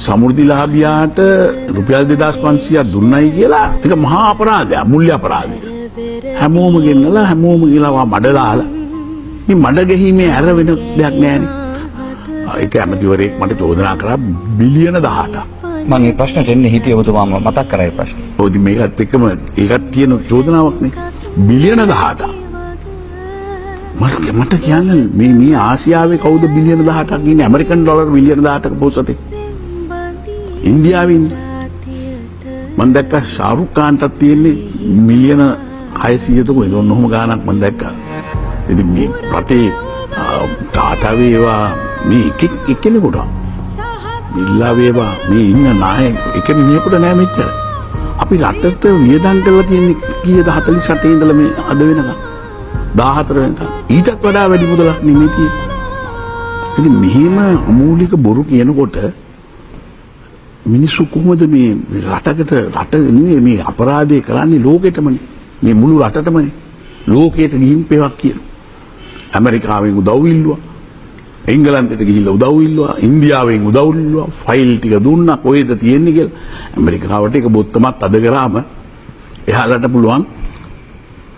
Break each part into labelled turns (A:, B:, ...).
A: සමෘද්ධිලාභියාට රුපියල් 2500ක් දුන්නයි කියලා ඒක මහා අපරාධයක්, මුල්‍ය අපරාධයක්. හැමෝම ගෙන්නලා හැමෝම ගිලවා මඩ දාලා මේ මඩ ගැහිීමේ ඇර වෙන දෙයක් නෑනේ. ඒක ඇමතිවරයෙක් මට චෝදනා කරා බිලියන 18ක්.
B: මම මේ ප්‍රශ්නට එන්නේ හිටියේ ඔබතුමාම මතක් කරයි ප්‍රශ්නේ.
A: ඔව් ඉතින් මේකත් එක්කම ඒකත් තියෙන චෝදනාවක් නේ. බිලියන 18ක්. මට කියන්නේ මේ ආසියාවේ කවුද බිලියන 18ක් ඉන්නේ? ඇමරිකන් ඩොලර් බිලියන 18ක පොසතේ. ඉන්දියාවේ මම දැක්කා ශාරුක් ખાන්ටත් තියෙන්නේ මිලියන 600ක කොහෙද ඔන්නෝම ගාණක් මම දැක්කා. ඉතින් මේ රටේ ටාටා වේවා මේ එක්කෙනෙකුට බිල්ලා වේවා මේ ඉන්න නායක එක මිනිහෙකුට නෑ මෙච්චර. අපි රටට වියදම් කරලා තියෙන්නේ කීයද 48 ඉඳලා මේ අද වෙනකම් 14 වෙනකම් ඊටත් වඩා වැඩි මුදලක් නෙමෙයි තියෙන්නේ. ඉතින් මෙහිම අමූලික බොරු කියනකොට මිනිස්සු කොහොමද මේ රට නෙමෙයි මේ අපරාධය කරන්නේ ලෝකෙටමනේ. මේ මුළු රටටමනේ. ලෝකයට ගිහින් පෙවක් කියනවා. ඇමරිකාවෙන් උදව් ඉල්ලුවා. එංගලන්තයට ගිහිල්ලා උදව් ඉල්ලුවා. ඉන්දියාවෙන් උදව් ඉල්ලුවා. ෆයිල් ටික දුන්නා කොහෙද තියෙන්නේ කියලා. ඇමරිකාවට ඒක බොත්තමත් අද කරාම එයාලට පුළුවන්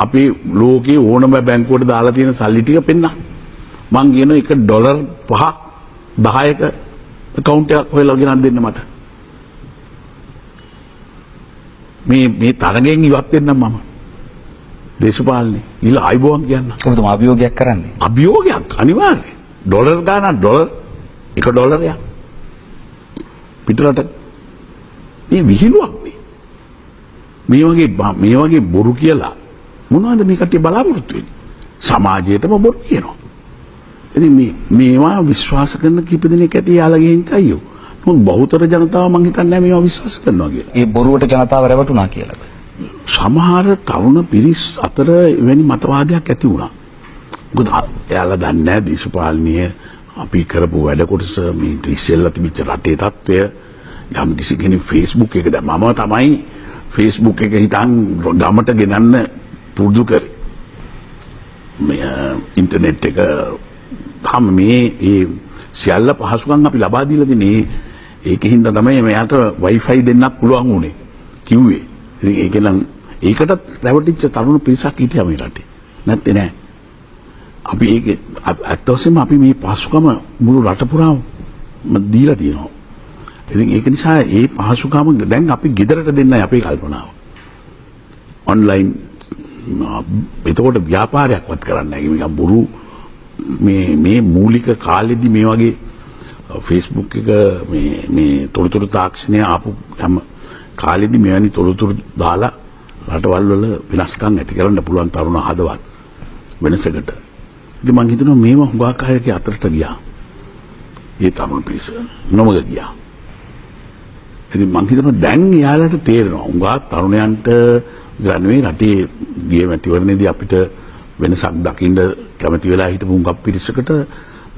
A: අපේ ලෝකේ ඕනම බැංකුවකට දාලා තියෙන සල්ලි ටික පෙන්නන්න. මං කියන එක ඩොලර් 5ක් 10ක account එකක් හොයලා ගෙනත් දෙන්න මට. මේ තරගෙන් ඉවත් වෙන්නම් මම. දේශපාලනේ ඊළ ආයිබෝන් කියන්න.
B: ඔබතුමා අභියෝගයක් කරන්නේ.
A: අභියෝගයක් අනිවාර්යයෙන්. ඩොලර් ගානක් ඩොලර් 1 ඩොලරයක්. පිටරට මේ විහිළුවක් නේ. මේ වගේ බොරු කියලා මොනවද මේ කට්ටිය බලාපොරොත්තු වෙන්නේ? සමාජයටම බොරු කියනවා. ඉතින් මේවා විශ්වාස කරන කීප දෙනෙක් ඇති යාළගේ හින්දායියෝ. මොකද බහුතර ජනතාව මං හිතන්නේ මේවා විශ්වාස කරනවා කියලා.
B: ඒ බොරුවට ජනතාව රැවටුණා කියලාද?
A: සමහර තරුණ පිරිස් අතර එවැනි මතවාදයක් ඇති වුණා. මොකද එයාලා දන්නේ නැහැ දේශපාලනීය අපි කරපු වැඩ කොටස මේ ඉස්සෙල්ලා තිබිච්ච රටේ තත්ත්වය යම් කිසි කෙනෙක් Facebook එක දැන් මම තමයි Facebook එක හිටන් ගමට ගෙනන්න පුරුදු කරේ. මේ ඉන්ටර්නෙට් එක තම මේ සියල්ල පහසුකම් අපි ලබා දීලා තියෙන්නේ. ඒකින්ද තමයි මෙයාට Wi-Fi දෙන්නත් පුළුවන් උනේ කිව්වේ. ඉතින් ඒකෙන් ඒකටත් රැවටිච්ච තරුණ පිරිසක් හිටියා මේ රටේ. නැත්තේ නෑ. අපි ඒක අත්වශයෙන්ම අපි මේ පහසුකම මුළු රට පුරාම දීලා තියෙනවා. ඉතින් ඒක නිසා ඒ පහසුකම දැන් අපි ගෙදරට දෙන්නයි අපේ කල්පනාව. ඔන්ලයින් එතකොට ව්‍යාපාරයක්වත් කරන්නේ නැහැ. මේක බොරු මේ මූලික කාලෙදි මේ වගේ Facebook එක මේ තොරතුරු තාක්ෂණය ආපු හැම කාලෙදි මෙවැනි තොරතුරු දාලා රටවල් වල විනාශකම් ඇති කරන්න පුළුවන් තරුණ හදවත් වෙනසකට. ඉතින් මම හිතනවා මේවා හුඟක් අයගේ අතරට ගියා. ඒ තරුණ පිරිස නොමග ගියා. ඉතින් මම හිතනවා දැන් යාළුවට තේරෙනවා හුඟක් තරුණයන්ට නෙවෙයි රටේ ගිය මැතිවරණයේදී අපිට වෙනසක් දකින්න කැමති වෙලා හිටපු හුඟක් පිරිසකට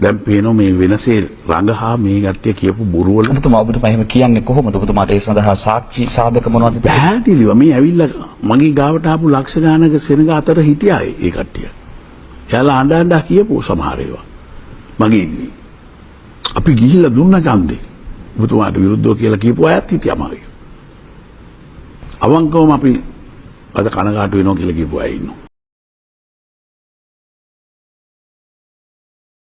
A: දැන් පේනවා මේ වෙනසේ රඟහා මේ ගැට්ටිය කියපු බොරු වල.
B: ඔබතුමා එහෙම කියන්නේ කොහොමද? ඔබතුමාට ඒ සඳහා සාක්ෂි සාධක මොනවද?
A: පැහැදිලිව මේ ඇවිල්ලා මගේ ගාවට ආපු ලක්ෂ ගානක සෙනඟ අතර හිටියා ඒ කට්ටිය. එයාලා අඬ කියපු සමහර ඒවා මගේ ඉදිරි. අපි ගිහිල්ලා දුන්න ඡන්දේ. ඔබතුමාට විරුද්ධව කියලා කියපු අයත් හිටියා මගේ. අවංකවම අපි අද කනගාටු වෙනවා කියලා කියපු අය ඉන්නවා.